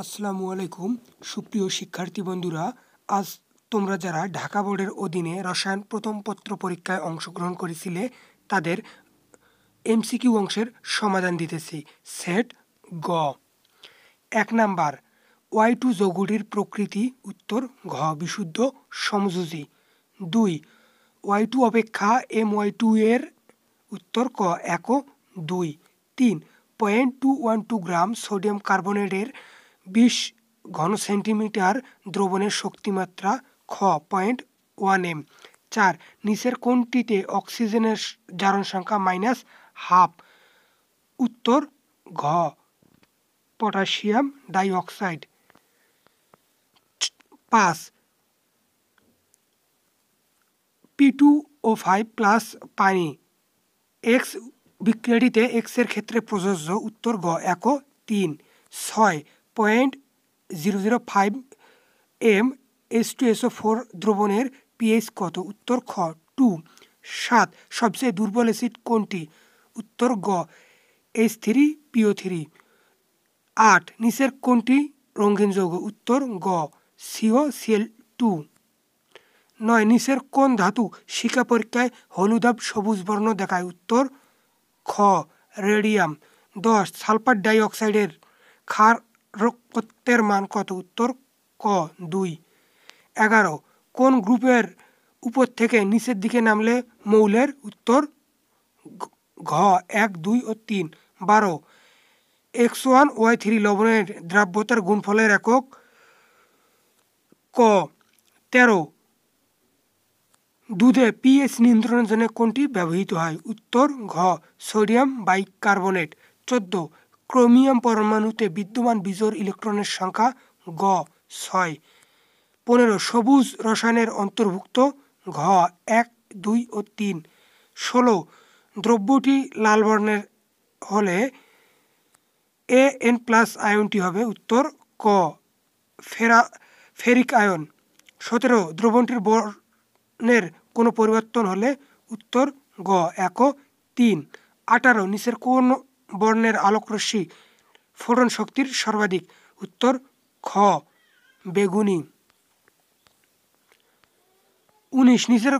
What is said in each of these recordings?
আসসালামু আলাইকুম সুপ্রিয় শিক্ষার্থী বন্ধুরা, আজ তোমরা যারা ঢাকা বোর্ডের অধীনে রসায়ন প্রথম পত্র পরীক্ষায় অংশগ্রহণ করেছিলে তাদের এমসিকিউ অংশের সমাধান দিতেছি। সেট গ। ১ নাম্বার, Y2 যৌগটির প্রকৃতি, উত্তর ঘ বিশুদ্ধ সমযোজী। ২, Y2 অপেক্ষা MY2 এর, উত্তর ক ১ ও ২। ৩, 0.212 গ্রাম সোডিয়াম কার্বনেটের 20 ঘন সেন্টিমিটার দ্রবণের শক্তিমাত্রা, খ 0.1 m। ৪, নিচের কোনটিতে অক্সিজেনের জারণ সংখ্যা -12, উত্তর ঘ পটাশিয়াম ডাইঅক্সাইড। ৫, P2O5+ পানি এক্স বিক্রিয়াটিতে এক্স এর ক্ষেত্রে প্রযোজ্য, উত্তর গ ১ ও ৩। ৬, 0.005 m H2SO4 দ্রবণের পিএইচ কত, উত্তর খ 2। ৭, সবচেয়ে দুর্বল অ্যাসিড কোনটি, উত্তর গ H3PO3। ৮, নিচের কোনটি রঙিন যৌগ, উত্তর গ COCl2। ৯, নিচের কোন ধাতু শিখা পরীক্ষায় হলুদাভ সবুজ বর্ণ দেখায়, উত্তর খ রেডিয়াম। ১০, সালফার ডাইঅক্সাইডের ক্ষারকত্বের মান কত, উত্তর ক ২। ১১, কোন গ্রুপের উপর থেকে নিচের দিকে নামলে মৌলের, উত্তর ঘ ১, ২ ও ৩। ১২, X1Y3 লবণের দ্রাব্যতার গুণফলের একক, ক ১৩। দুধে পিএইচ নিয়ন্ত্রণের জন্য কোনটি ব্যবহৃত হয়, উত্তর ঘ সোডিয়াম বাইকার্বনেট। ১৪, ক্রোমিয়াম পরমাণুতে বিদ্যমান বিজোড় ইলেকট্রনের সংখ্যা, গ ৬। ১৫, সবুজ রসায়নের অন্তর্ভুক্ত, ঘ ১, ২ ও ৩। ১৬, দ্রব্যটি লাল বর্ণের হলে An+ আয়নটি হবে, উত্তর ক ফেরিক আয়ন। ১৭, দ্রবণটির বর্ণের কোনো পরিবর্তন হলে, উত্তর গ ১ ও ৩। ১৮, নিচের কোন বর্ণের আলোকরশ্মি ফোটন শক্তির সর্বাধিক, উত্তর খ বেগুনি। ১৯, নিচের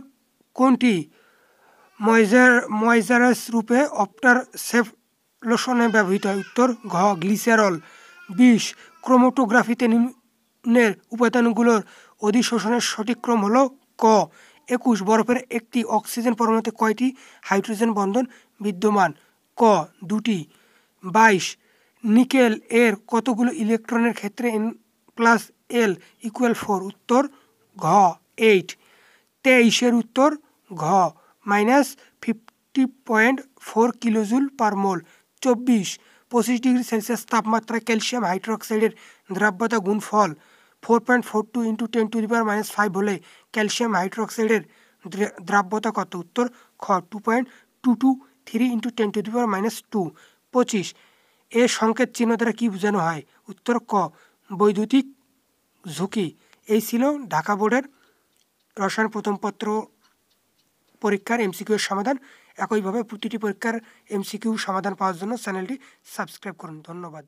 কোনটি ময়জারাস রূপে অফটার সেফ লোশনে ব্যবহৃত হয়, উত্তর ঘ গ্লিসারল। ২০, ক্রোমাটোগ্রাফিতে নিম্নের উপাদানগুলোর অধিশোষণের সঠিক ক্রম হলো, ক ২১, বরফের একটি অক্সিজেন পরমাণুতে কয়টি হাইড্রোজেন বন্ধন বিদ্যমান, ক ২টি। ২২, নিকেল এর কতগুলো ইলেকট্রনের ক্ষেত্রে N+L = 4, উত্তর ঘ 8। ২৩ এর উত্তর ঘ -50.4 kJ/mol। ২৪, ২৫ ডিগ্রি সেলসিয়াস তাপমাত্রায় ক্যালসিয়াম হাইড্রোক্সাইডের দ্রাব্যতা গুণফল 4.42 × 10⁻⁵ হলে ক্যালসিয়াম হাইড্রোক্সাইডের দ্রাব্যতা কত, উত্তর খ 2.223 × 10⁻²। ২৫, এর সংকেত চিহ্ন দ্বারা কি বোঝানো হয়, উত্তর ক বৈদ্যুতিক ঝুঁকি। এই ছিল ঢাকা বোর্ডের রসায়ন প্রথম পত্র পরীক্ষার এমসিকিউ এর সমাধান। একইভাবে প্রতিটি পরীক্ষার এমসিকিউ সমাধান পাওয়ার জন্য চ্যানেলটি সাবস্ক্রাইব করুন। ধন্যবাদ।